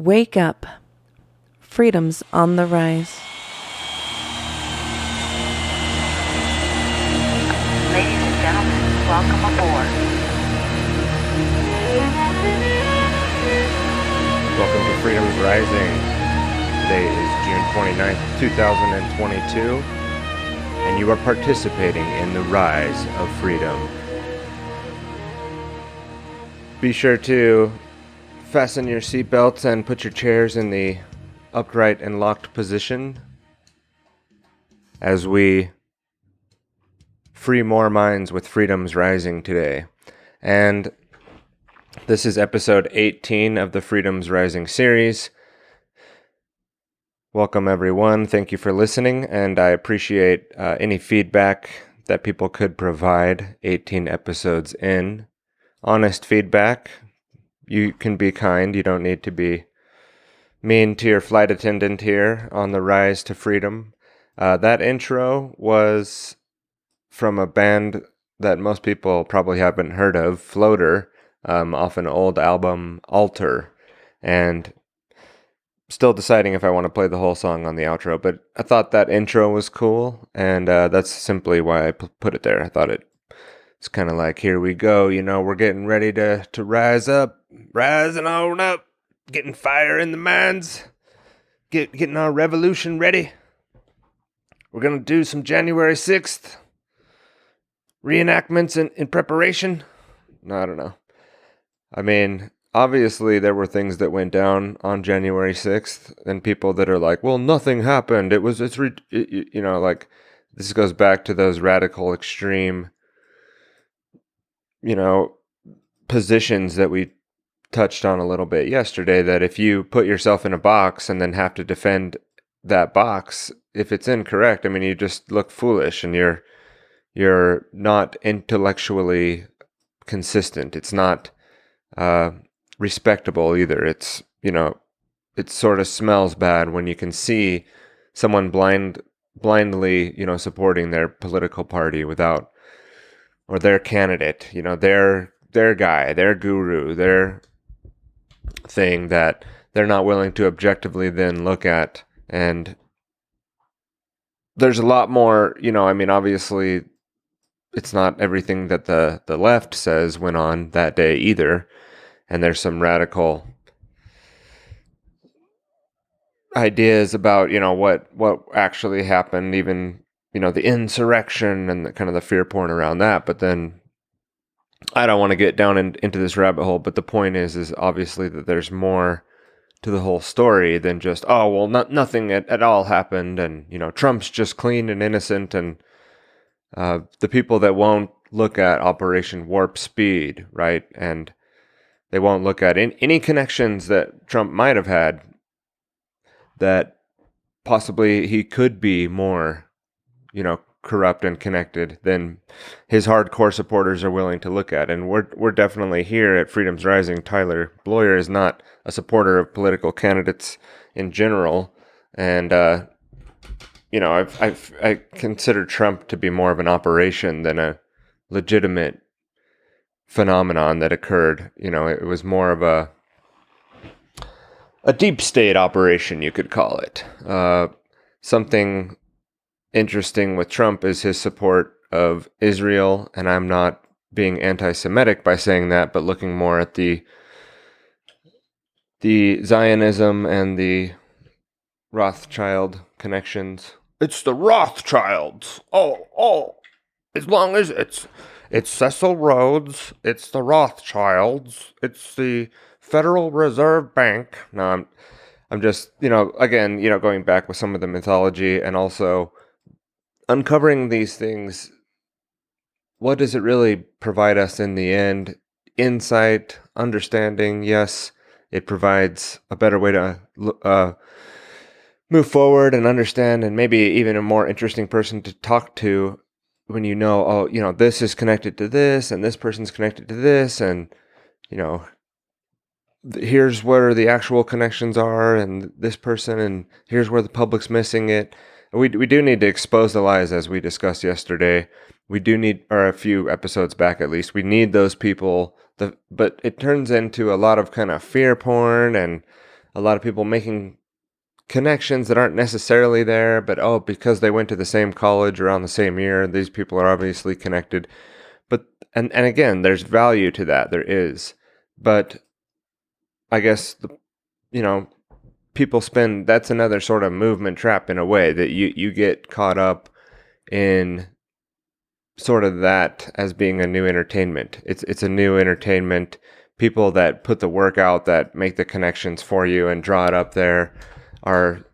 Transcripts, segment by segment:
Wake up. Freedom's on the rise. Ladies and gentlemen, welcome aboard. Welcome to Freedom's Rising. Today is June 29th, 2022, and you are participating in the rise of freedom. Be sure to fasten your seatbelts and put your chairs in the upright and locked position as we free more minds with Freedom's Rising today. And this is episode 18 of the Freedom's Rising series. Welcome, everyone. Thank you for listening, and I appreciate any feedback that people could provide 18 episodes in. Honest feedback. You can be kind. You don't need to be mean to your flight attendant here on the rise to freedom. That intro was from a band that most people probably haven't heard of, Floater, off an old album, Alter. And still deciding if I want to play the whole song on the outro, but I thought that intro was cool, and that's simply why I put it there. I thought it's kind of like, here we go, we're getting ready to rise up. Rising on up, getting fire in the minds, getting our revolution ready. We're going to do some January 6th reenactments in preparation. No, I don't know. I mean, obviously there were things that went down on January 6th, and people that are like, well, nothing happened. This goes back to those radical extreme, positions that we touched on a little bit yesterday, that if you put yourself in a box and then have to defend that box, if it's incorrect, I mean, you just look foolish and you're not intellectually consistent. It's not respectable either. It's, it sort of smells bad when you can see someone blindly, supporting their political party without, or their candidate, their guy, their guru, their thing that they're not willing to objectively then look at. And there's a lot more, obviously it's not everything that the left says went on that day either. And there's some radical ideas about, what actually happened, even, the insurrection and the kind of the fear porn around that. But then I don't want to get down into this rabbit hole, but the point is obviously that there's more to the whole story than just, nothing at all happened, and, Trump's just clean and innocent, and the people that won't look at Operation Warp Speed, right, and they won't look at any connections that Trump might have had, that possibly he could be more, corrupt and connected than his hardcore supporters are willing to look at. And we're definitely here at Freedom's Rising. Tyler Bloyer is not a supporter of political candidates in general, and I consider Trump to be more of an operation than a legitimate phenomenon that occurred. It was more of a deep state operation, you could call it. Something interesting with Trump is his support of Israel, and I'm not being anti-Semitic by saying that, but looking more at the Zionism and the Rothschild connections. It's the Rothschilds. Oh, as long as it's Cecil Rhodes, it's the Rothschilds, it's the Federal Reserve Bank. No, I'm just, again, going back with some of the mythology and also uncovering these things. What does it really provide us in the end? Insight, understanding. Yes, it provides a better way to move forward and understand, and maybe even a more interesting person to talk to when this is connected to this, and this person's connected to this, and, here's where the actual connections are, and this person, and here's where the public's missing it. We do need to expose the lies, as we discussed yesterday. We do need, or a few episodes back at least, we need those people. But it turns into a lot of kind of fear porn and a lot of people making connections that aren't necessarily there, but because they went to the same college around the same year, these people are obviously connected. But and again, there's value to that. There is. But I guess people spend, that's another sort of movement trap in a way, that you get caught up in sort of that as being a new entertainment. It's a new entertainment. People that put the work out, that make the connections for you and draw it up there, are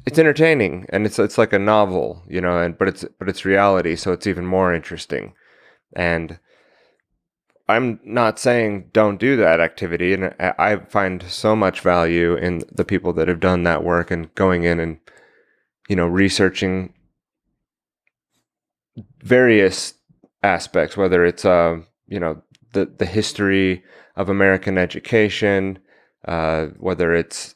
it's entertaining, and it's like a novel, but it's reality, so it's even more interesting. And I'm not saying don't do that activity, and I find so much value in the people that have done that work and going in and researching various aspects, whether it's the history of American education, whether it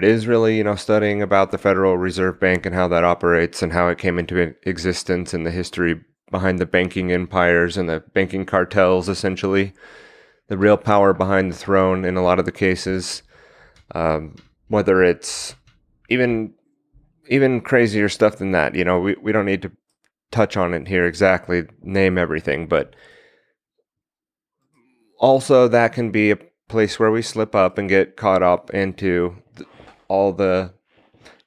is really studying about the Federal Reserve Bank and how that operates and how it came into existence, and the history behind the banking empires and the banking cartels, essentially the real power behind the throne in a lot of the cases. Whether it's even crazier stuff than that, we don't need to touch on it here exactly, name everything, but also that can be a place where we slip up and get caught up into all the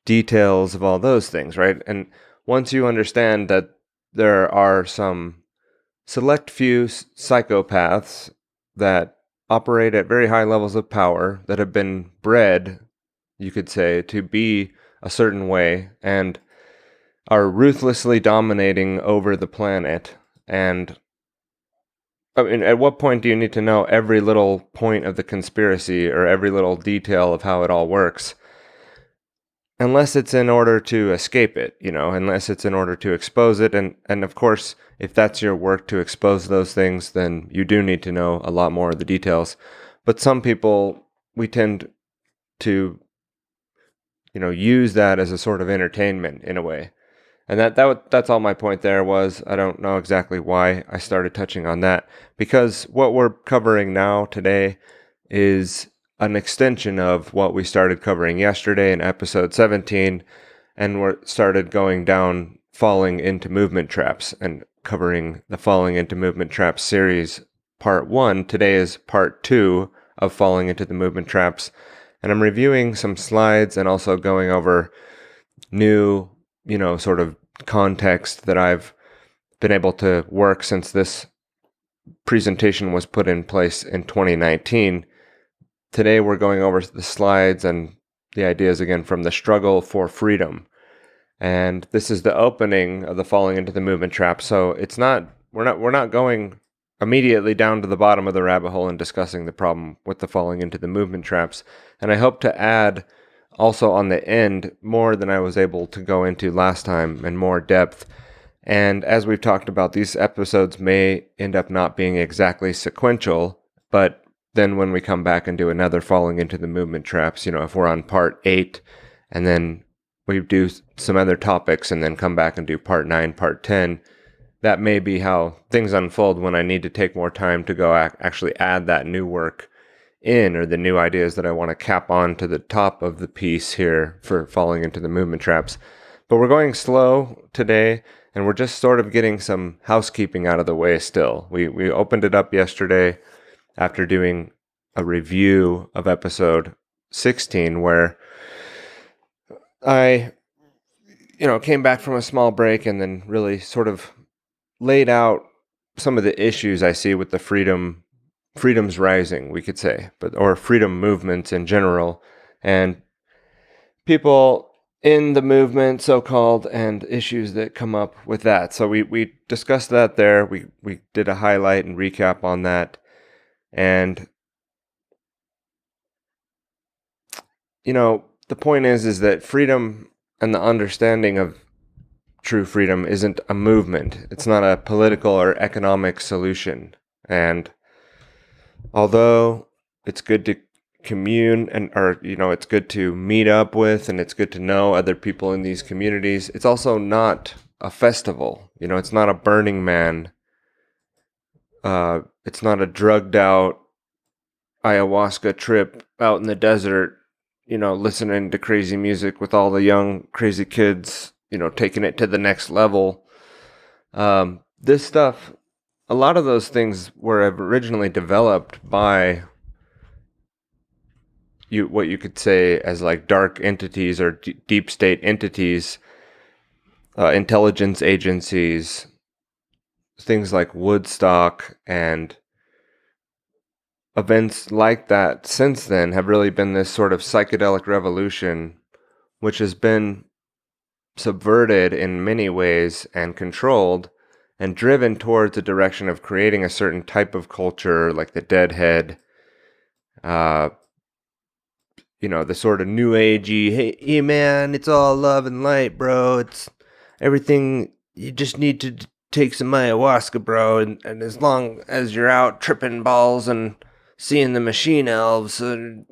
details of all those things, right? And once you understand that there are some select few psychopaths that operate at very high levels of power, that have been bred, you could say, to be a certain way, and are ruthlessly dominating over the planet. And I mean, at what point do you need to know every little point of the conspiracy or every little detail of how it all works? Unless it's in order to escape it, unless it's in order to expose it. And of course, if that's your work to expose those things, then you do need to know a lot more of the details. But some people, we tend to, use that as a sort of entertainment in a way. And that's all my point there was. I don't know exactly why I started touching on that, because what we're covering now today is an extension of what we started covering yesterday in episode 17, and we started going down falling into movement traps and covering the Falling into Movement Traps series part 1. Today is part 2 of Falling into the Movement Traps, and I'm reviewing some slides and also going over new sort of context that I've been able to work since this presentation was put in place in 2019. Today we're going over the slides and the ideas again from the Struggle for Freedom. And this is the opening of the Falling into the Movement Trap. So we're not going immediately down to the bottom of the rabbit hole and discussing the problem with the falling into the movement traps. And I hope to add also on the end more than I was able to go into last time, and more depth. And as we've talked about, these episodes may end up not being exactly sequential, but then when we come back and do another Falling into the Movement Traps, if we're on part 8 and then we do some other topics and then come back and do part 9, part 10, that may be how things unfold when I need to take more time to go actually add that new work in, or the new ideas that I want to cap on to the top of the piece here for Falling into the Movement Traps. But we're going slow today, and we're just sort of getting some housekeeping out of the way still. We opened it up yesterday after doing a review of episode 16, where I came back from a small break and then really sort of laid out some of the issues I see with the Freedom's Rising, we could say, or freedom movements in general, and people in the movement, so-called, and issues that come up with that. So we discussed that there. We did a highlight and recap on that. And, the point is that freedom and the understanding of true freedom isn't a movement. It's not a political or economic solution. And although it's good to commune it's good to meet up with, and it's good to know other people in these communities, it's also not a festival. It's not a Burning Man. It's not a drugged out ayahuasca trip out in the desert, listening to crazy music with all the young crazy kids, taking it to the next level. This stuff, a lot of those things were originally developed by what you could say as like dark entities or deep state entities, intelligence agencies, things like Woodstock and events like that since then have really been this sort of psychedelic revolution, which has been subverted in many ways and controlled and driven towards a direction of creating a certain type of culture, like the deadhead, uh, the sort of new agey, hey man, it's all love and light, bro. It's everything. You just need to take some ayahuasca, bro. And as long as you're out tripping balls and seeing the machine elves and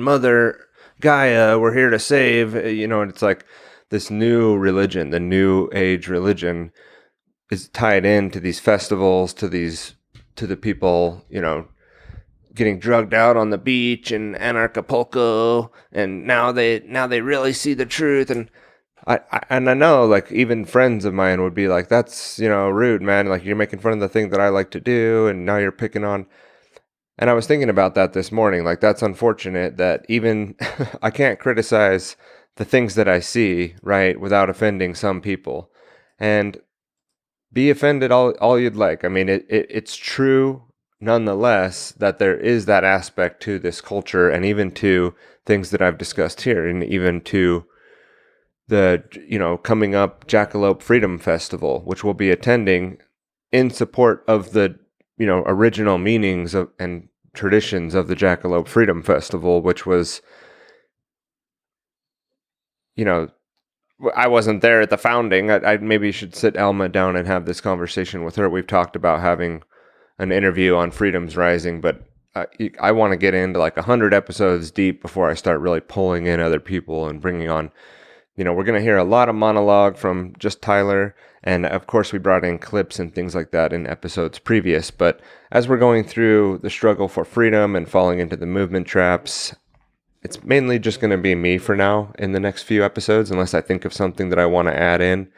Mother Gaia, we're here to save. And it's like this new religion, the new age religion, is tied into these festivals, to the people, getting drugged out on the beach in Anarchapulco, and now they really see the truth. And I know, like, even friends of mine would be like, "That's rude, man. Like, you're making fun of the thing that I like to do, and now you're picking on." And I was thinking about that this morning. Like, that's unfortunate that even I can't criticize the things that I see, right, without offending some people. And be offended all you'd like. I mean, it's true nonetheless that there is that aspect to this culture, and even to things that I've discussed here, and even to the coming up Jackalope Freedom Festival, which we'll be attending in support of the original meanings of and traditions of the Jackalope Freedom Festival, which was I wasn't there at the founding. I maybe should sit Alma down and have this conversation with her. We've talked about having an interview on Freedom's Rising, but I want to get into like 100 episodes deep before I start really pulling in other people and bringing on, we're going to hear a lot of monologue from just Tyler. And of course, we brought in clips and things like that in episodes previous. But as we're going through the struggle for freedom and falling into the movement traps, it's mainly just going to be me for now in the next few episodes, unless I think of something that I want to add in.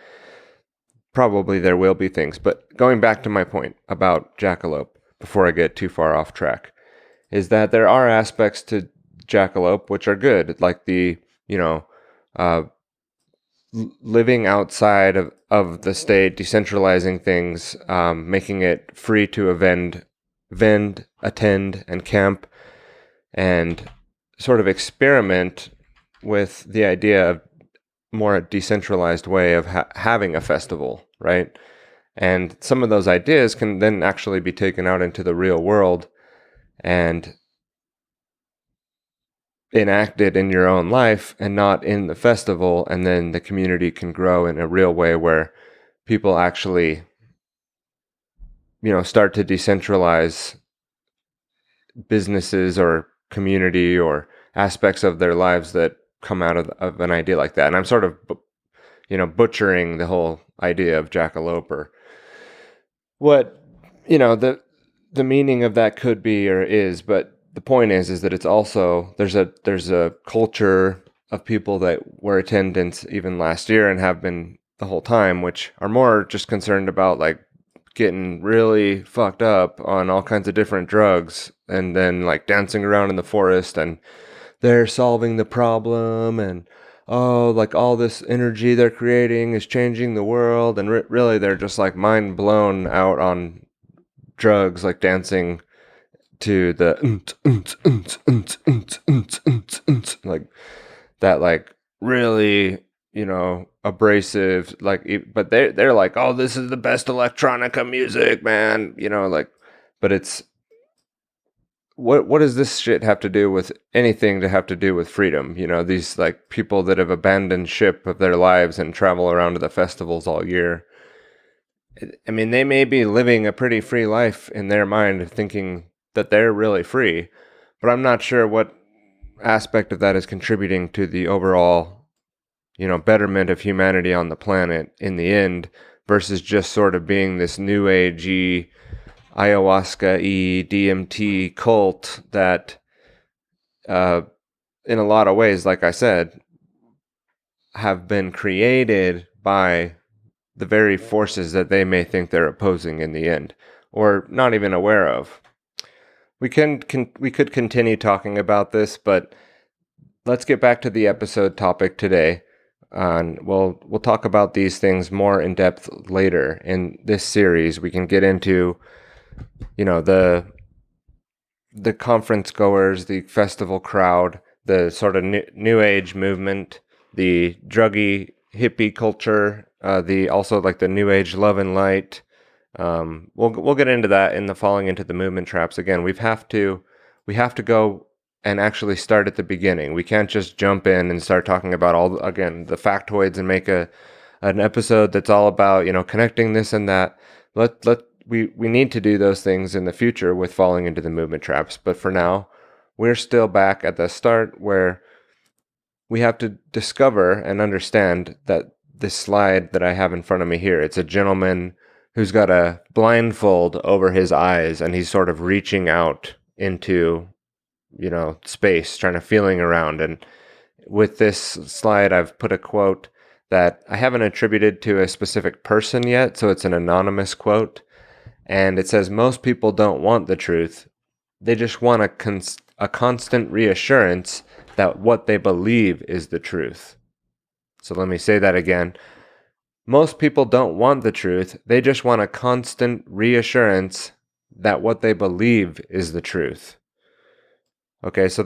Probably there will be things. But going back to my point about Jackalope, before I get too far off track, is that there are aspects to Jackalope which are good, like the, living outside of the state, decentralizing things, making it free to vend, attend, and camp, and sort of experiment with the idea of more decentralized way of having a festival, right? And some of those ideas can then actually be taken out into the real world and enacted in your own life and not in the festival. And then the community can grow in a real way where people actually, start to decentralize businesses or community or aspects of their lives that come out of an idea like that. And I'm sort of, butchering the whole idea of Jackalope, or what, the meaning of that could be or is. But the point is that it's also, there's a culture of people that were attendants even last year and have been the whole time, which are more just concerned about like getting really fucked up on all kinds of different drugs and then like dancing around in the forest, and they're solving the problem, and like all this energy they're creating is changing the world, and really they're just like mind blown out on drugs, like dancing to the like that, like really abrasive, like, but they're like, oh, this is the best electronica music, man, like, but it's what does this shit have to do with anything to have to do with freedom? These like people that have abandoned ship of their lives and travel around to the festivals all year. I mean, they may be living a pretty free life in their mind, thinking that they're really free, but I'm not sure what aspect of that is contributing to the overall, betterment of humanity on the planet in the end, versus just sort of being this new agey ayahuasca-y DMT cult that in a lot of ways, like I said, have been created by the very forces that they may think they're opposing in the end, or not even aware of. We could continue talking about this, but let's get back to the episode topic today. And we'll talk about these things more in depth later in this series. We can get into, the conference goers, the festival crowd, the sort of new age movement, the druggy hippie culture, the also like the new age love and light. We'll get into that in the falling into the movement traps. Again, we have to go and actually start at the beginning. We can't just jump in and start talking about all again the factoids and make an episode that's all about connecting this and that. We need to do those things in the future with falling into the movement traps. But for now, we're still back at the start where we have to discover and understand that this slide that I have in front of me here, it's a gentleman who's got a blindfold over his eyes and he's sort of reaching out into, space, trying to feeling around. And with this slide, I've put a quote that I haven't attributed to a specific person yet. So it's an anonymous quote. And it says, most people don't want the truth. They just want a constant reassurance that what they believe is the truth. So let me say that again. Most people don't want the truth. They just want a constant reassurance that what they believe is the truth. Okay, so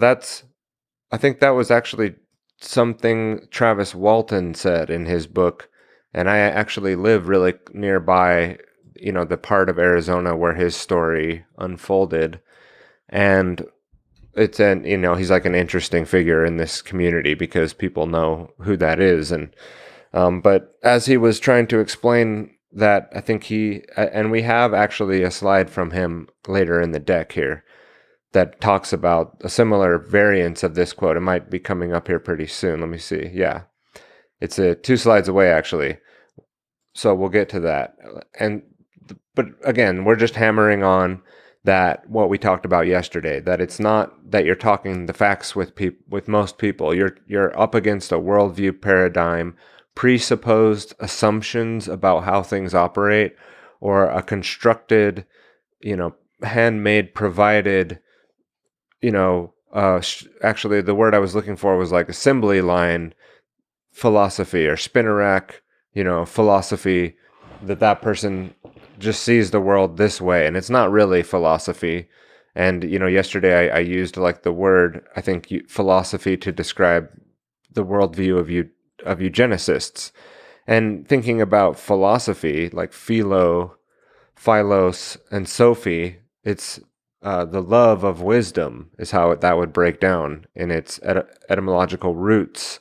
I think that was actually something Travis Walton said in his book. And I actually live really nearby, the part of Arizona where his story unfolded. And he's like an interesting figure in this community because people know who that is. And, but as he was trying to explain that, I think and we have actually a slide from him later in the deck here that talks about a similar variance of this quote. It might be coming up here pretty soon. Let me see. Yeah. It's 2 slides away, actually. So we'll get to that. But again, we're just hammering on that what we talked about yesterday, that it's not that you're talking the facts with most people. You're up against a worldview paradigm, presupposed assumptions about how things operate, or a constructed, handmade, provided, actually the word I was looking for was like assembly line philosophy or spinner rack, philosophy that person just sees the world this way, and it's not really philosophy. And yesterday I used like the word, I think, philosophy to describe the worldview of eugenicists. And thinking about philosophy, like philos, and Sophie, it's the love of wisdom is how that would break down in its etymological roots.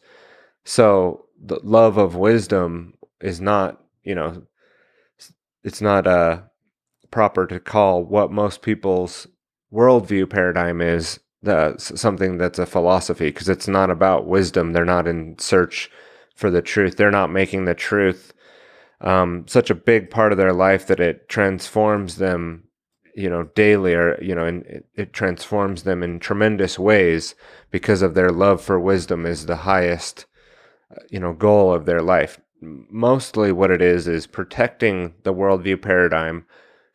So the love of wisdom is not, it's not proper to call what most people's worldview paradigm is something that's a philosophy, because it's not about wisdom. They're not in search for the truth. They're not making the truth such a big part of their life that it transforms them, daily, or, and it transforms them in tremendous ways because of their love for wisdom is the highest, goal of their life. Mostly what it is protecting the worldview paradigm,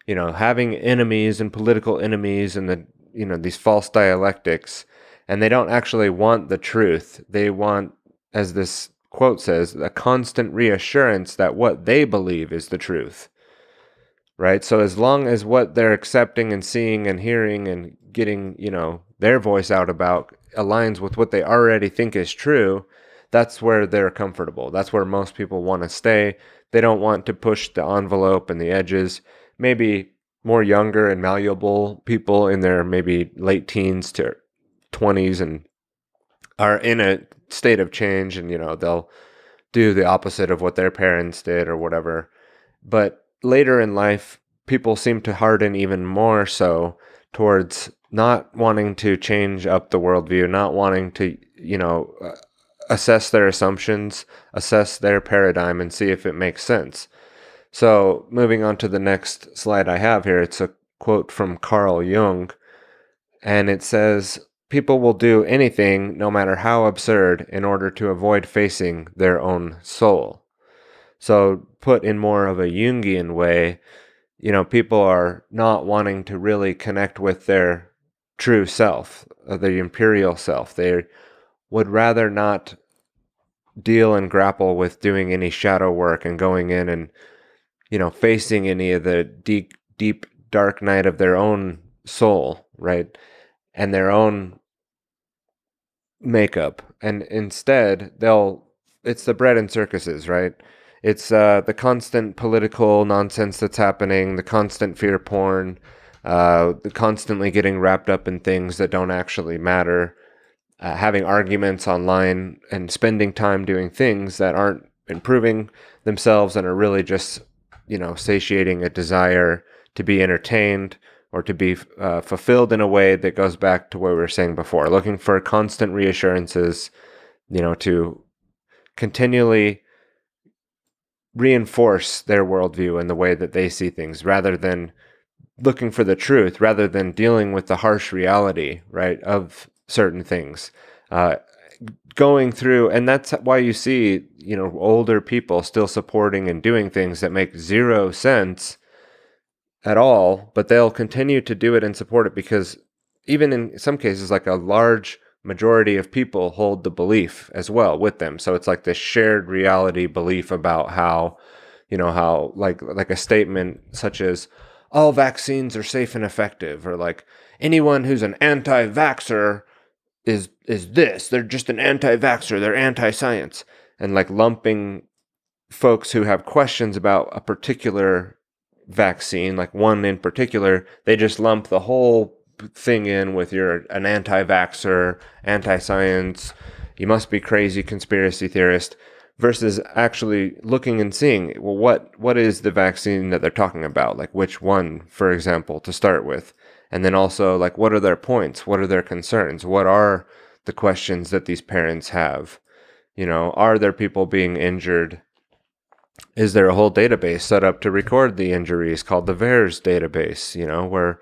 having enemies and political enemies and these false dialectics, and they don't actually want the truth. They want, as this quote says, a constant reassurance that what they believe is the truth. Right? So as long as what they're accepting and seeing and hearing and getting, their voice out about aligns with what they already think is true, that's where they're comfortable. That's where most people want to stay. They don't want to push the envelope and the edges. Maybe more younger and malleable people in their maybe late teens to 20s and are in a state of change, and they'll do the opposite of what their parents did or whatever. But later in life, people seem to harden even more so towards not wanting to change up the worldview, not wanting to, assess their assumptions, assess their paradigm, and see if it makes sense. So moving on to the next slide I have here, it's a quote from Carl Jung, and it says, people will do anything, no matter how absurd, in order to avoid facing their own soul. So put in more of a Jungian way, people are not wanting to really connect with their true self, the imperial self. They would rather not deal and grapple with doing any shadow work and going in and, facing any of the deep, dark night of their own soul, right? And their own makeup. And instead, it's the bread and circuses, right? It's the constant political nonsense that's happening, the constant fear porn, the constantly getting wrapped up in things that don't actually matter, having arguments online and spending time doing things that aren't improving themselves and are really just, satiating a desire to be entertained or to be fulfilled in a way that goes back to what we were saying before, looking for constant reassurances, to continually reinforce their worldview and the way that they see things, rather than looking for the truth, rather than dealing with the harsh reality, right, of certain things. Going through, and that's why you see, older people still supporting and doing things that make zero sense at all, but they'll continue to do it and support it because even in some cases, like a large majority of people hold the belief as well with them. So it's like this shared reality belief about how, how like a statement such as all vaccines are safe and effective, or like anyone who's an anti-vaxxer is this. They're just an anti-vaxxer. They're anti-science. And like lumping folks who have questions about a particular vaccine, like one in particular, they just lump the whole thing in with you're an anti-vaxxer, anti-science, you must be crazy conspiracy theorist, versus actually looking and seeing, well, what is the vaccine that they're talking about? Like which one, for example, to start with? And then also, like, what are their points? What are their concerns? What are the questions that these parents have? Are there people being injured? Is there a whole database set up to record the injuries called the VAERS database, where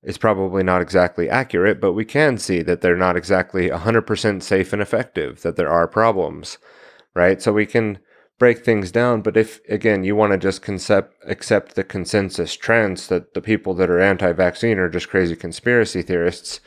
it's probably not exactly accurate, but we can see that they're not exactly 100% safe and effective, that there are problems, right? So we can break things down, but if, again, you want to just accept the consensus trends that the people that are anti-vaccine are just crazy conspiracy theorists,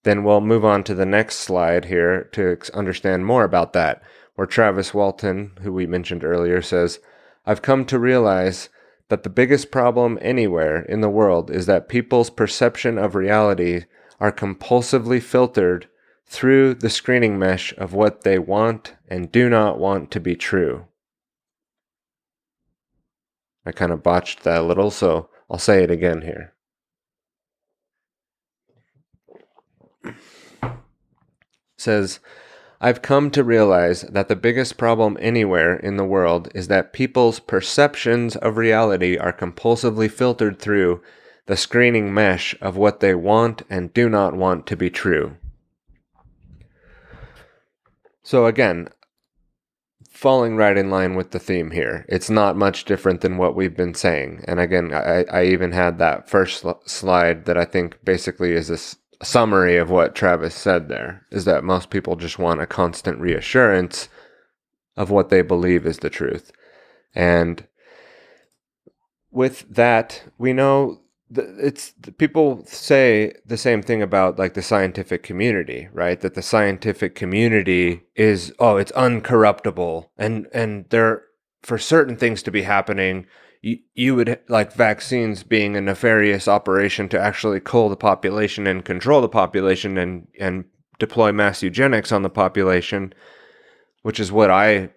then we'll move on to the next slide here to understand more about that, where Travis Walton, who we mentioned earlier, says, I've come to realize that the biggest problem anywhere in the world is that people's perception of reality are compulsively filtered through the screening mesh of what they want and do not want to be true. I kind of botched that a little, so I'll say it again here. It says, I've come to realize that the biggest problem anywhere in the world is that people's perceptions of reality are compulsively filtered through the screening mesh of what they want and do not want to be true. So again, falling right in line with the theme here. It's not much different than what we've been saying. And again, I even had that first slide that I think basically is a summary of what Travis said there, is that most people just want a constant reassurance of what they believe is the truth. And with that, we know people say the same thing about like the scientific community, right? That the scientific community is, it's uncorruptible, and there, for certain things to be happening, you would like vaccines being a nefarious operation to actually cull the population and control the population and deploy mass eugenics on the population, which is what I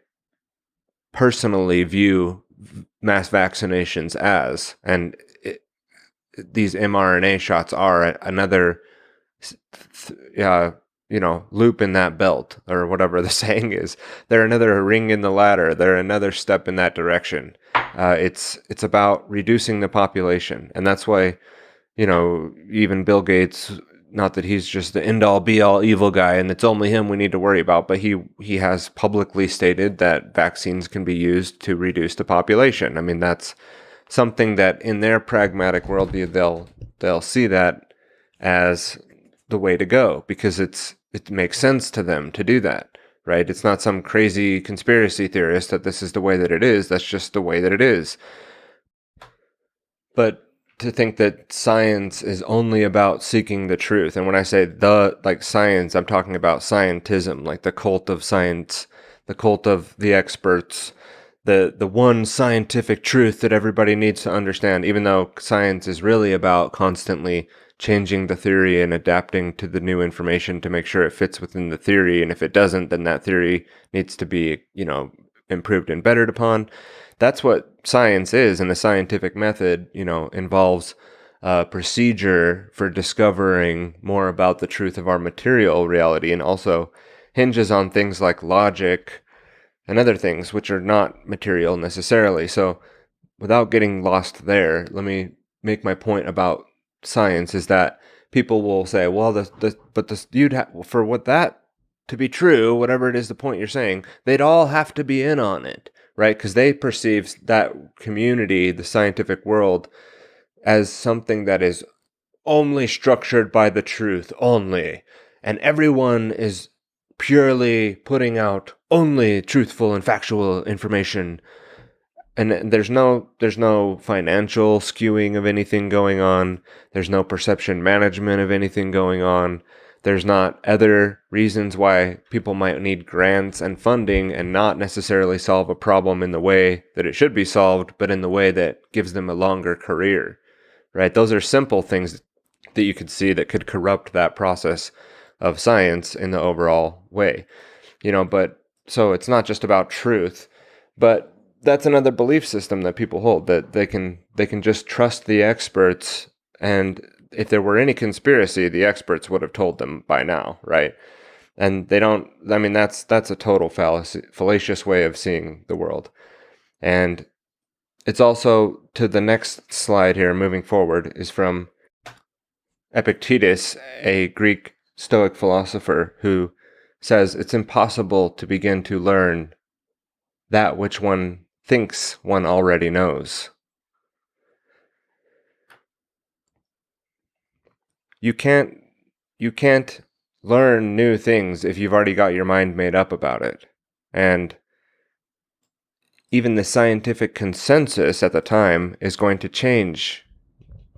personally view mass vaccinations as. And these mRNA shots are another, loop in that belt, or whatever the saying is. They're another ring in the ladder. They're another step in that direction. It's about reducing the population, and that's why, even Bill Gates. Not that he's just the end-all, be-all evil guy, and it's only him we need to worry about, but he has publicly stated that vaccines can be used to reduce the population. I mean, that's something that in their pragmatic worldview they'll see that as the way to go because it makes sense to them to do that, right? It's not some crazy conspiracy theorist that this is the way that it is. That's just the way that it is. But to think that science is only about seeking the truth, and when I say science, I'm talking about scientism, like the cult of science, the cult of the experts, the one scientific truth that everybody needs to understand, even though science is really about constantly changing the theory and adapting to the new information to make sure it fits within the theory. And if it doesn't, then that theory needs to be, improved and bettered upon. That's what science is, and the scientific method, involves a procedure for discovering more about the truth of our material reality, and also hinges on things like logic and other things which are not material necessarily. So without getting lost there, let me make my point about science is that people will say, well, for what that to be true, whatever it is, the point you're saying, they'd all have to be in on it, right? Because they perceive that community, the scientific world, as something that is only structured by the truth only, and everyone is purely putting out only truthful and factual information, and there's no financial skewing of anything going on. There's no perception management of anything going on. There's not other reasons why people might need grants and funding and not necessarily solve a problem in the way that it should be solved, but in the way that gives them a longer career, right? Those are simple things that you could see that could corrupt that process of science in the overall way, but so it's not just about truth, but that's another belief system that people hold, that they can just trust the experts, and if there were any conspiracy, the experts would have told them by now, right? And they don't. I mean, that's a total fallacious way of seeing the world. And it's also, to the next slide here, moving forward, is from Epictetus, a Greek Stoic philosopher, who says it's impossible to begin to learn that which one thinks one already knows. You can't learn new things if you've already got your mind made up about it. And even the scientific consensus at the time is going to change,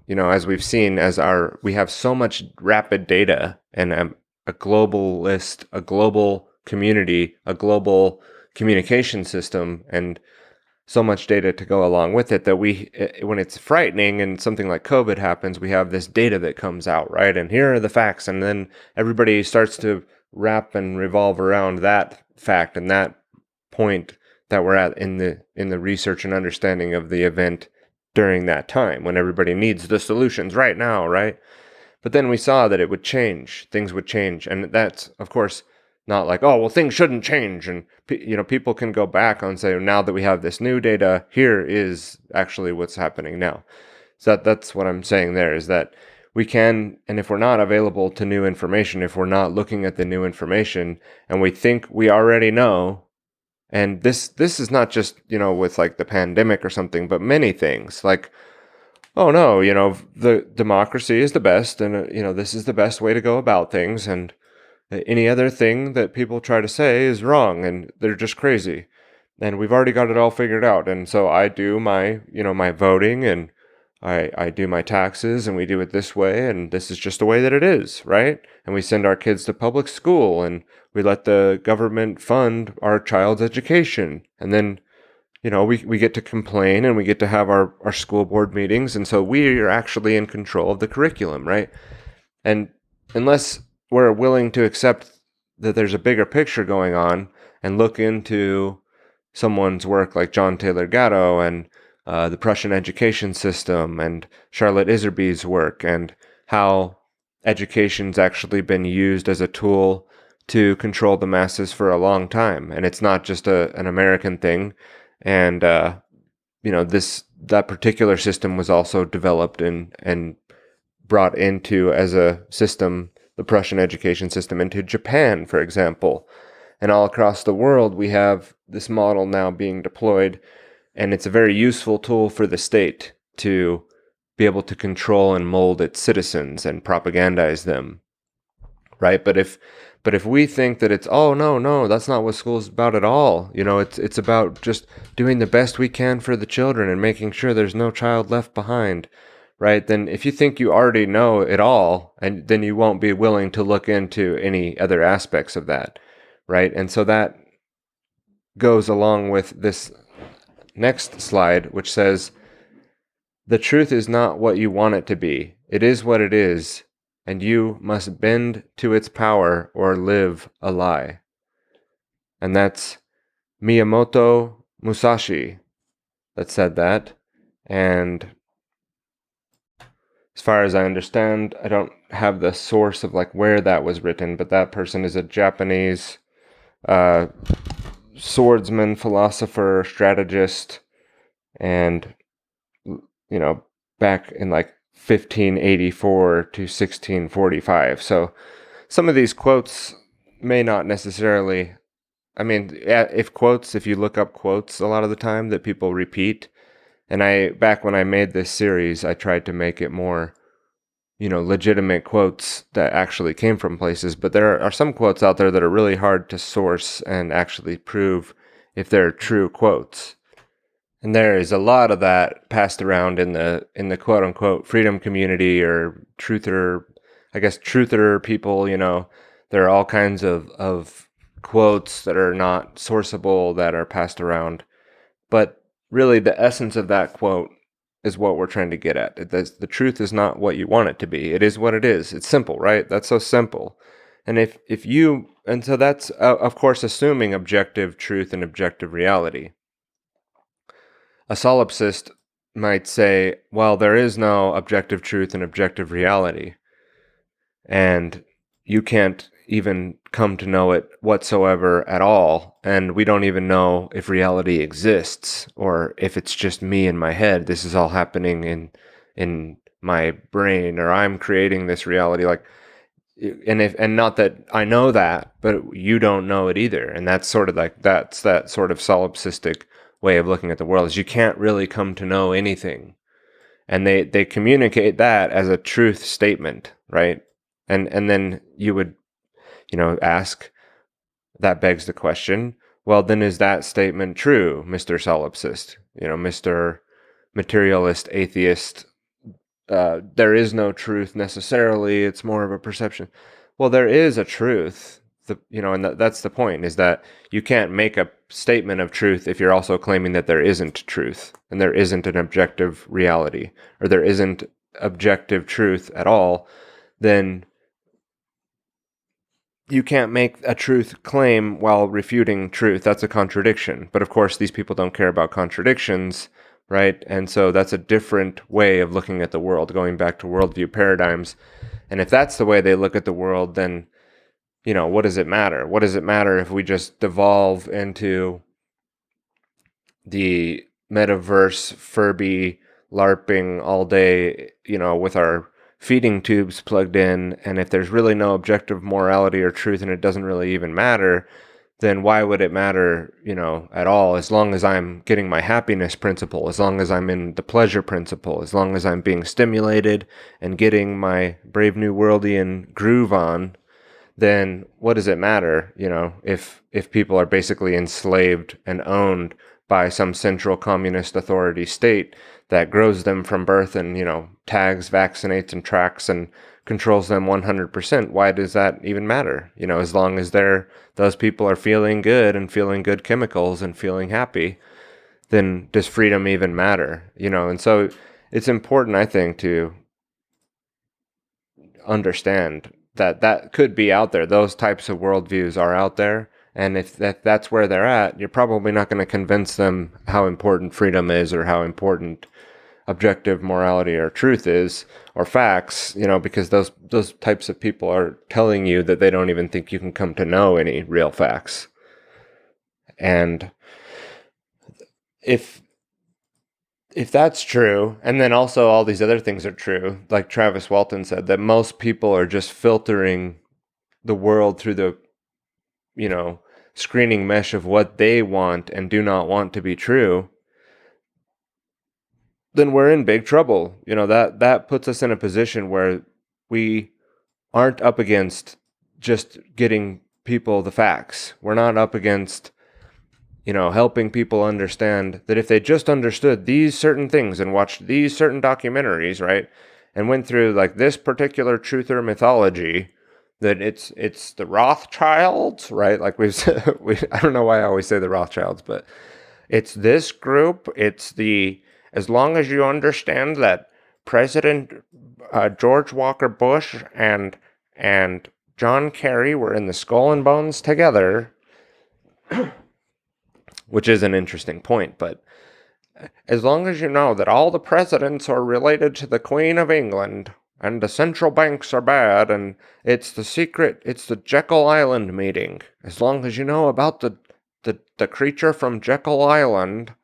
as we've seen, we have so much rapid data and a global community, a global communication system, and so much data to go along with it, that when it's frightening and something like COVID happens, we have this data that comes out, right? And here are the facts. And then everybody starts to wrap and revolve around that fact and that point that we're at in the research and understanding of the event during that time, when everybody needs the solutions right now, right? But then we saw that it would change, things would change. And that's, of course, not like, oh, well, things shouldn't change. And, people can go back and say, now that we have this new data, here is actually what's happening now. So that's what I'm saying there, is that we can, and if we're not available to new information, if we're not looking at the new information and we think we already know, and this is not just, with like the pandemic or something, but many things like, oh no, the democracy is the best, and this is the best way to go about things, and any other thing that people try to say is wrong, and they're just crazy, and we've already got it all figured out. And so I do my my voting, and I do my taxes, and we do it this way, and this is just the way that it is, right? And we send our kids to public school, and we let the government fund our child's education, and then we get to complain, and we get to have our school board meetings, and so we are actually in control of the curriculum, right? And unless we're willing to accept that there's a bigger picture going on and look into someone's work like John Taylor Gatto and the Prussian education system and Charlotte Iserbyt's work, and how education's actually been used as a tool to control the masses for a long time, and it's not just an American thing. And that particular system was also developed and brought into as a system, the Prussian education system, into Japan, for example. And all across the world, we have this model now being deployed, and it's a very useful tool for the state to be able to control and mold its citizens and propagandize them. right? But if we think that it's, oh no, that's not what school's about at all. It's about just doing the best we can for the children and making sure there's no child left behind, right? Then if you think you already know it all, and then you won't be willing to look into any other aspects of that, right? And so that goes along with this next slide, which says, the truth is not what you want it to be. It is what it is, and you must bend to its power or live a lie. And that's Miyamoto Musashi that said that. And as far as I understand, I don't have the source of like where that was written, but that person is a Japanese swordsman, philosopher, strategist, and back in like 1584 to 1645. So some of these quotes may not necessarily, I mean, if you look up quotes a lot of the time that people repeat, and back when I made this series, I tried to make it more, legitimate quotes that actually came from places, but there are some quotes out there that are really hard to source and actually prove if they're true quotes. And there is a lot of that passed around in the quote unquote freedom community, or truther people, there are all kinds of quotes that are not sourceable that are passed around. But really the essence of that quote is what we're trying to get at. The truth is not what you want it to be. It is what it is. It's simple, right? That's so simple. And and so that's of course assuming objective truth and objective reality. A solipsist might say, well, there is no objective truth and objective reality, and you can't even come to know it whatsoever at all, and we don't even know if reality exists or if it's just me in my head. This is all happening in my brain, or I'm creating this reality. And not that I know that, but you don't know it either. And that's that sort of solipsistic way of looking at the world, is you can't really come to know anything. And they communicate that as a truth statement, right? And then you would, ask, that begs the question, well, then is that statement true, Mr. Solipsist? Mr. Materialist, atheist, there is no truth necessarily. It's more of a perception. Well, there is a truth. That's the point, is that you can't make a statement of truth if you're also claiming that there isn't truth, and there isn't an objective reality, or there isn't objective truth at all. Then you can't make a truth claim while refuting truth. That's a contradiction. But of course, these people don't care about contradictions, right? And so that's a different way of looking at the world, going back to worldview paradigms. And if that's the way they look at the world, then, what does it matter? What does it matter if we just devolve into the metaverse Furby LARPing all day, with our feeding tubes plugged in, and if there's really no objective morality or truth and it doesn't really even matter, then why would it matter, at all, as long as I'm getting my happiness principle, as long as I'm in the pleasure principle, as long as I'm being stimulated and getting my Brave New Worldian groove on, then what does it matter, if people are basically enslaved and owned by some central communist authority state that grows them from birth and, tags, vaccinates, and tracks and controls them 100%. Why does that even matter? As long as those people are feeling good and feeling good chemicals and feeling happy, then does freedom even matter? And so it's important, I think, to understand that could be out there. Those types of worldviews are out there. And if that's where they're at, you're probably not going to convince them how important freedom is, or how important objective morality or truth is, or facts, because those types of people are telling you that they don't even think you can come to know any real facts. And if that's true, and then also all these other things are true, like Travis Walton said, that most people are just filtering the world through the, screening mesh of what they want and do not want to be true, then we're in big trouble. That puts us in a position where we aren't up against just getting people the facts. We're not up against, helping people understand that if they just understood these certain things and watched these certain documentaries, right, and went through like this particular truth or mythology, that it's the Rothschilds, right? Like I don't know why I always say the Rothschilds, but it's this group. As long as you understand that President George Walker Bush and John Kerry were in the Skull and Bones together, which is an interesting point, but as long as you know that all the presidents are related to the Queen of England and the central banks are bad and it's the Jekyll Island meeting, as long as you know about the creature from Jekyll Island,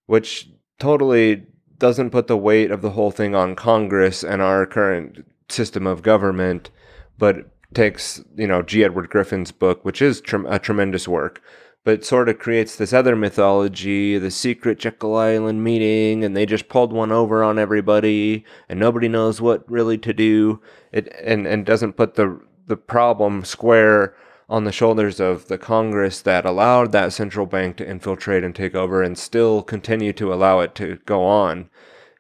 which totally doesn't put the weight of the whole thing on Congress and our current system of government, but takes, G. Edward Griffin's book, which is a tremendous work, but sort of creates this other mythology, the secret Jekyll Island meeting, and they just pulled one over on everybody, and nobody knows what really to do, and doesn't put the problem square on the shoulders of the Congress that allowed that central bank to infiltrate and take over and still continue to allow it to go on.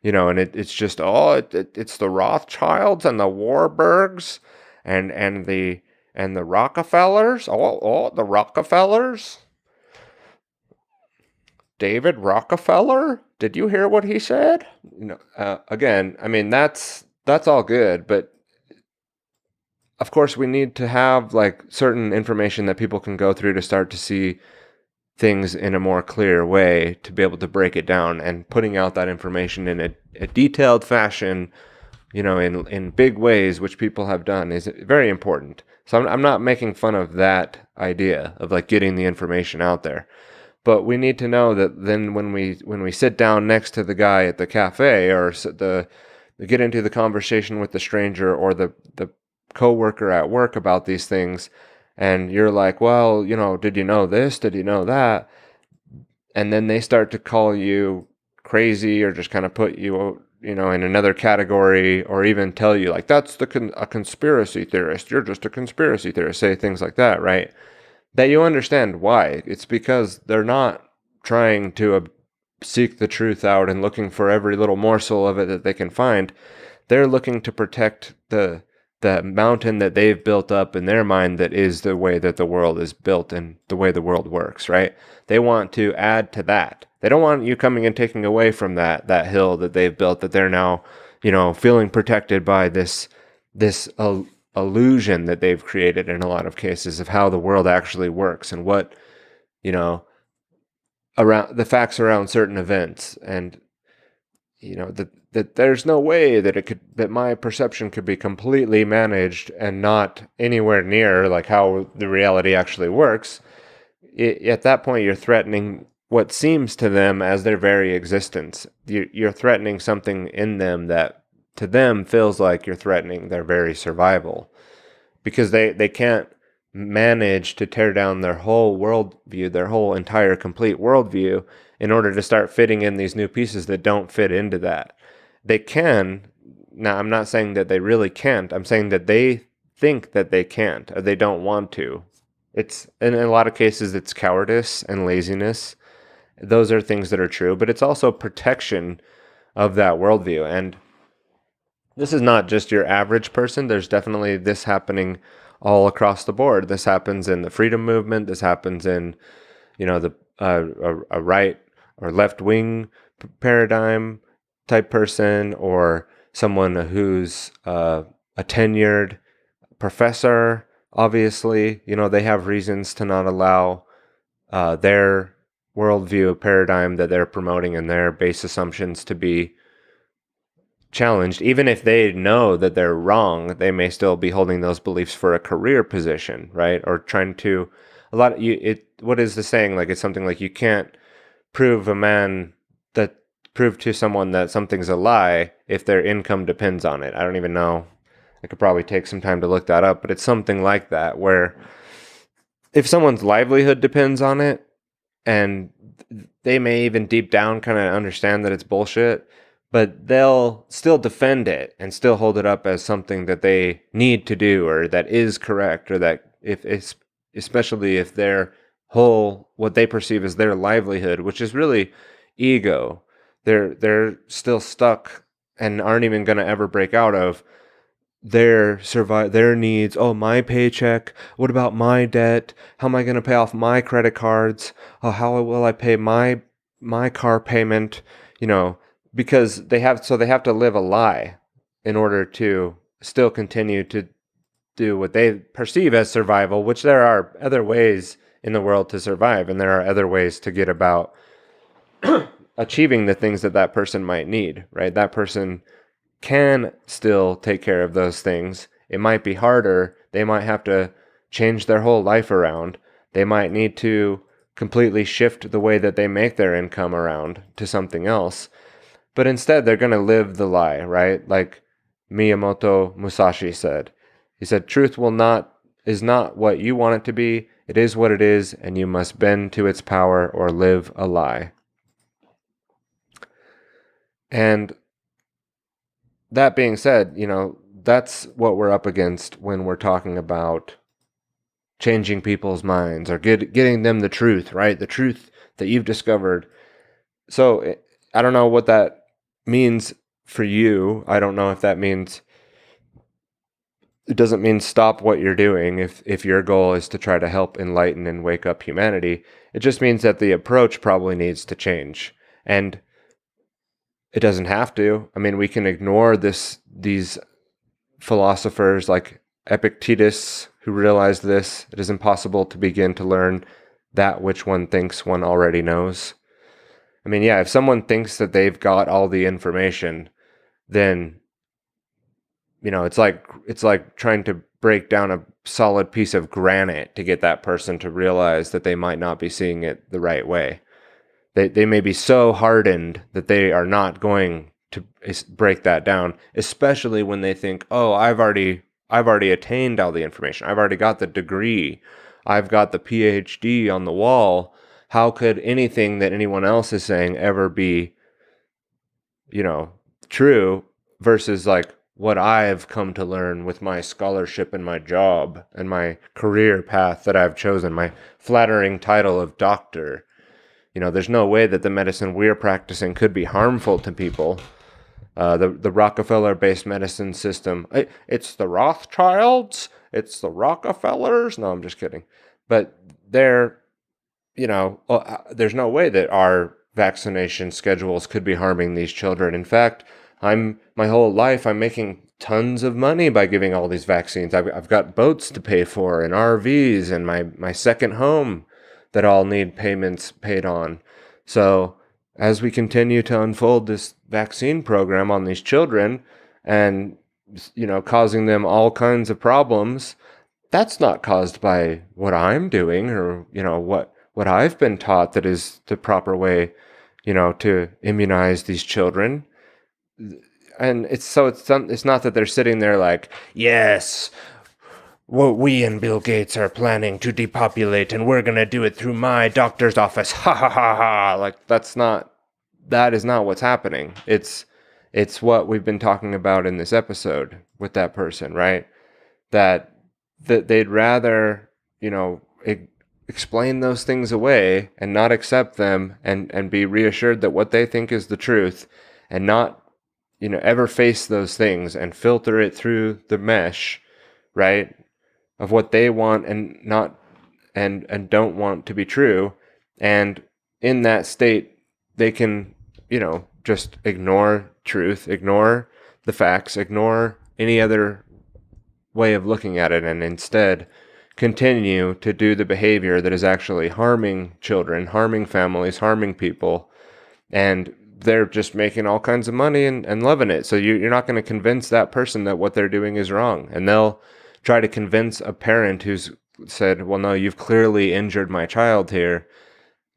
And it's just, it's the Rothschilds and the Warburgs and the Rockefellers. The Rockefellers. David Rockefeller? Did you hear what he said? Again, I mean, that's all good, but of course we need to have like certain information that people can go through to start to see things in a more clear way, to be able to break it down, and putting out that information in a detailed fashion, in big ways, which people have done, is very important. So I'm not making fun of that idea of like getting the information out there. But we need to know that then when we sit down next to the guy at the cafe, or get into the conversation with the stranger or the coworker at work about these things, and you're like, well, did you know this? Did you know that? And then they start to call you crazy, or just kind of put you, in another category, or even tell you like, that's a conspiracy theorist. You're just a conspiracy theorist. Say things like that, right? That you understand why. It's because they're not trying to seek the truth out and looking for every little morsel of it that they can find. They're looking to protect the mountain that they've built up in their mind, that is the way that the world is built and the way the world works, right? They want to add to that. They don't want you coming and taking away from that hill that they've built, that they're now, feeling protected by this illusion that they've created in a lot of cases of how the world actually works, and what, around the facts around certain events, and that there's no way that my perception could be completely managed and not anywhere near like how the reality actually works. At that point, you're threatening what seems to them as their very existence. You're threatening something in them that to them feels like you're threatening their very survival, because they can't manage to tear down their whole worldview, their whole entire complete worldview, in order to start fitting in these new pieces that don't fit into that. They can. Now, I'm not saying that they really can't. I'm saying that they think that they can't, or they don't want to. It's, in a lot of cases, it's cowardice and laziness. Those are things that are true, but it's also protection of that worldview. And this is not just your average person. There's definitely this happening all across the board. This happens in the freedom movement. This happens in, the a right or left wing paradigm type person, or someone who's a tenured professor. Obviously, they have reasons to not allow their worldview paradigm that they're promoting and their base assumptions to be challenged. Even if they know that they're wrong, they may still be holding those beliefs for a career position, right? Or trying to what is the saying? Like, it's something like, you can't prove to someone that something's a lie if their income depends on it. I don't even know. I could probably take some time to look that up, but it's something like that, where if someone's livelihood depends on it, and they may even deep down kind of understand that it's bullshit, but they'll still defend it and still hold it up as something that they need to do or that is correct, or that if it's, especially if their whole, what they perceive as their livelihood, which is really ego, they're still stuck and aren't even going to ever break out of their needs. Oh, my paycheck, what about my debt, how am I going to pay off my credit cards, oh, how will I pay my car payment, because they have to live a lie in order to still continue to do what they perceive as survival, which there are other ways in the world to survive, and there are other ways to get about achieving the things that person might need, right? That person can still take care of those things. It might be harder. They might have to change their whole life around. They might need to completely shift the way that they make their income around to something else. But instead, they're going to live the lie, right? Like Miyamoto Musashi said. He said, truth is not what you want it to be. It is what it is, and you must bend to its power or live a lie. And that being said, that's what we're up against when we're talking about changing people's minds or getting them the truth, right? The truth that you've discovered. So I don't know what that means for you. I don't know if that means, it doesn't mean stop what you're doing if your goal is to try to help enlighten and wake up humanity. It just means that the approach probably needs to change. And it doesn't have to. I mean, we can ignore these philosophers like Epictetus, who realized this. It is impossible to begin to learn that which one thinks one already knows. I mean, yeah, if someone thinks that they've got all the information, then it's like trying to break down a solid piece of granite to get that person to realize that they might not be seeing it the right way. They may be so hardened that they are not going to break that down, especially when they think, oh, I've already attained all the information. I've already got the degree. I've got the PhD on the wall. How could anything that anyone else is saying ever be, true, versus like what I've come to learn with my scholarship and my job and my career path that I've chosen, my flattering title of doctor. There's no way that the medicine we're practicing could be harmful to people. The Rockefeller-based medicine system, it's the Rothschilds, it's the Rockefellers. No, I'm just kidding. But there's no way that our vaccination schedules could be harming these children. In fact, my whole life, I'm making tons of money by giving all these vaccines. I've got boats to pay for and RVs and my second home that all need payments paid on. So as we continue to unfold this vaccine program on these children and, causing them all kinds of problems, that's not caused by what I'm doing or, what I've been taught that is the proper way, to immunize these children. And it's not that they're sitting there like, yes, well, we and Bill Gates are planning to depopulate, and we're going to do it through my doctor's office. Ha ha ha ha. Like, that is not what's happening. It's what we've been talking about in this episode with that person, right? That they'd rather, explain those things away and not accept them and be reassured that what they think is the truth, and not, ever face those things and filter it through the mesh, right, of what they want and not and don't want to be true. And in that state, they can, just ignore truth, ignore the facts, ignore any other way of looking at it, and instead continue to do the behavior that is actually harming children, harming families, harming people. And they're just making all kinds of money and loving it. So you're not going to convince that person that what they're doing is wrong. And they'll try to convince a parent who's said, well, no, you've clearly injured my child here.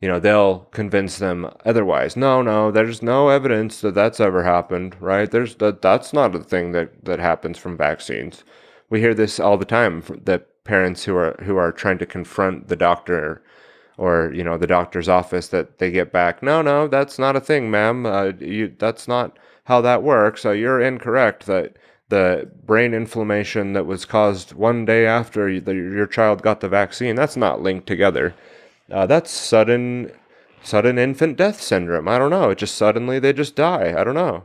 They'll convince them otherwise. No, there's no evidence that that's ever happened, right? That's not a thing that happens from vaccines. We hear this all the time, that parents who are trying to confront the doctor or the doctor's office, that they get back, no, that's not a thing, ma'am. That's not how that works. You're incorrect that the brain inflammation that was caused one day after your child got the vaccine, that's not linked together. That's sudden infant death syndrome. I don't know. It just suddenly they just die. I don't know.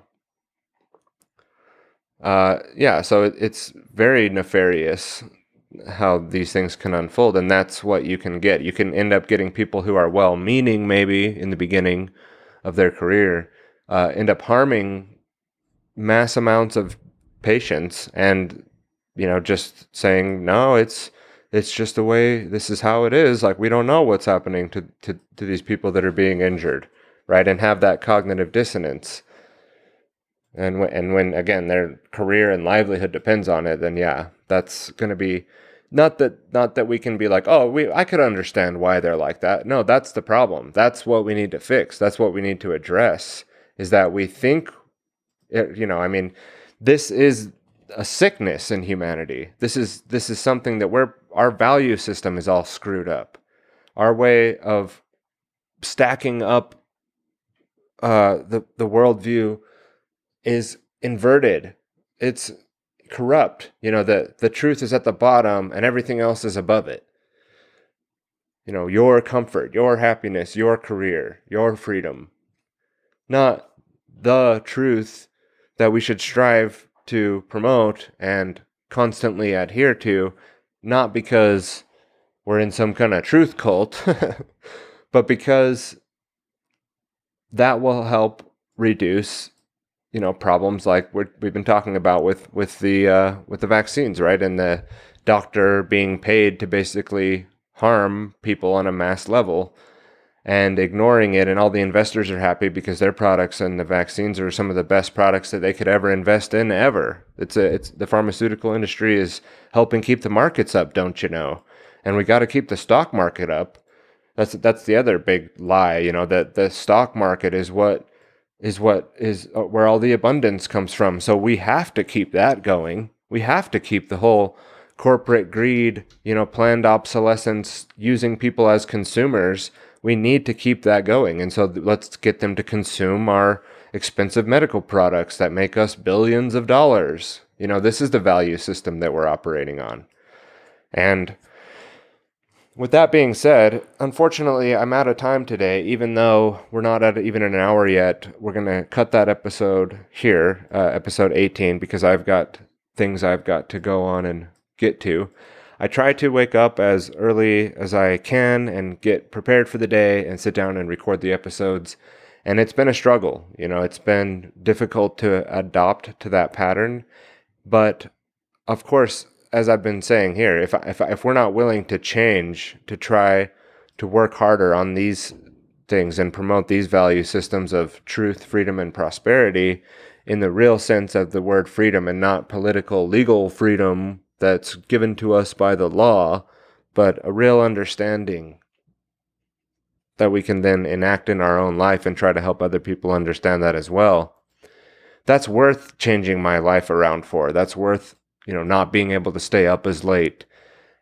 Yeah, so it's very nefarious how these things can unfold, and that's what you can get. You can end up getting people who are well-meaning, maybe in the beginning of their career, end up harming mass amounts of patients, and just saying no, it's just the way, this is how it is. Like, we don't know what's happening to these people that are being injured, right? And have that cognitive dissonance. And when again their career and livelihood depends on it, then yeah, that's going to be not that we can be like, oh, I could understand why they're like that. No, that's the problem. That's what we need to fix. That's what we need to address. Is that we think, I mean, this is a sickness in humanity. This is something that our value system is all screwed up. Our way of stacking up the worldview is inverted. It's corrupt. The truth is at the bottom and everything else is above it. Your comfort, your happiness, your career, your freedom. Not the truth that we should strive to promote and constantly adhere to, not because we're in some kind of truth cult, but because that will help reduce problems like we've been talking about with the vaccines, right? And the doctor being paid to basically harm people on a mass level and ignoring it, and all the investors are happy because their products and the vaccines are some of the best products that they could ever invest in ever. It's the pharmaceutical industry is helping keep the markets up, don't you know? And we got to keep the stock market up. That's the other big lie, that the stock market is what is where all the abundance comes from. So we have to keep that going. We have to keep the whole corporate greed, planned obsolescence, using people as consumers. We need to keep that going. And so let's get them to consume our expensive medical products that make us billions of dollars. This is the value system that we're operating on. And with that being said, unfortunately, I'm out of time today. Even though we're not at even an hour yet, we're going to cut that episode here, episode 18, because I've got things I've got to go on and get to. I try to wake up as early as I can and get prepared for the day and sit down and record the episodes. And it's been a struggle. It's been difficult to adopt to that pattern. But of course, as I've been saying here, if we're not willing to change, to try to work harder on these things and promote these value systems of truth, freedom, and prosperity in the real sense of the word freedom, and not political, legal freedom that's given to us by the law, but a real understanding that we can then enact in our own life and try to help other people understand that as well. That's worth changing my life around for. That's worth not being able to stay up as late.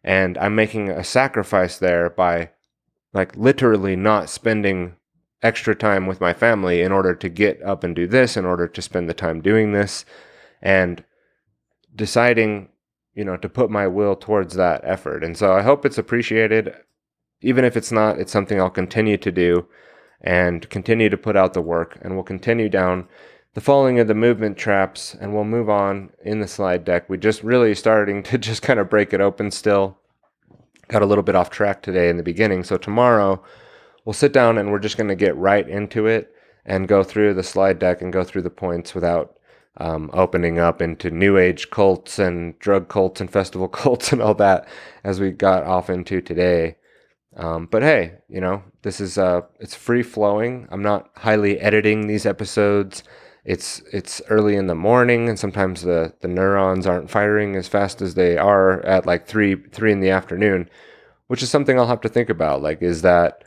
And I'm making a sacrifice there by literally not spending extra time with my family in order to get up and do this, in order to spend the time doing this, and deciding, to put my will towards that effort. And so I hope it's appreciated. Even if it's not, it's something I'll continue to do and continue to put out the work, and we'll continue down the falling of the movement traps, and we'll move on in the slide deck. We just really starting to just kind of break it open still. Got a little bit off track today in the beginning. So tomorrow we'll sit down and we're just going to get right into it and go through the slide deck and go through the points without opening up into new age cults and drug cults and festival cults and all that as we got off into today. But hey, this is it's free flowing. I'm not highly editing these episodes. It's early in the morning, and sometimes the neurons aren't firing as fast as they are at 3 in the afternoon, which is something I'll have to think about. Is that,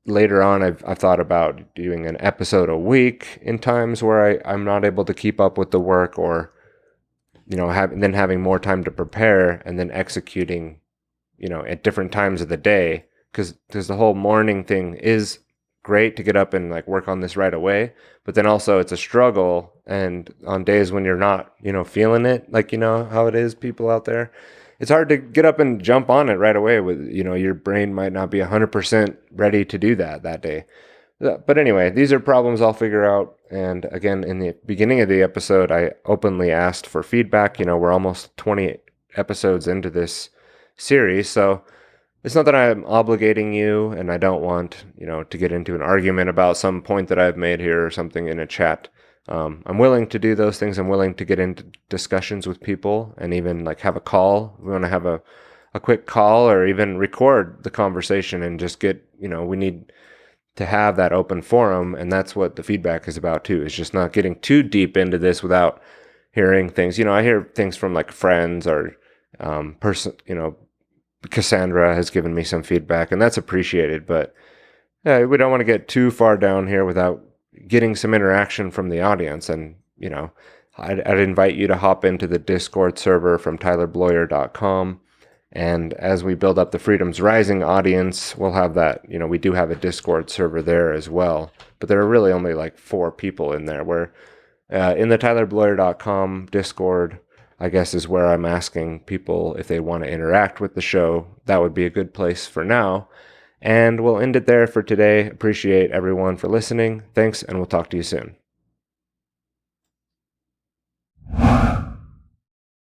later on I've thought about doing an episode a week in times where I'm not able to keep up with the work, or having more time to prepare and then executing at different times of the day, because the whole morning thing is great to get up and like work on this right away, but then also it's a struggle. And on days when you're not, feeling it, like, how it is, people out there, it's hard to get up and jump on it right away with, your brain might not be 100% ready to do that day. But anyway, these are problems I'll figure out. And again, in the beginning of the episode, I openly asked for feedback. We're almost 20 episodes into this series, so it's not that I'm obligating you, and I don't want, to get into an argument about some point that I've made here or something in a chat. I'm willing to do those things. I'm willing to get into discussions with people and even like have a call. We want to have a quick call or even record the conversation and just get, we need to have that open forum. And that's what the feedback is about too, is just not getting too deep into this without hearing things. I hear things from like friends or Cassandra has given me some feedback, and that's appreciated. But we don't want to get too far down here without getting some interaction from the audience. And, I'd invite you to hop into the Discord server from tylerbloyer.com. And as we build up the Freedoms Rising audience, we'll have that, we do have a Discord server there as well. But there are really only like 4 people in there, where in the tylerbloyer.com Discord, I guess, is where I'm asking people if they want to interact with the show. That would be a good place for now. And we'll end it there for today. Appreciate everyone for listening. Thanks, and we'll talk to you soon.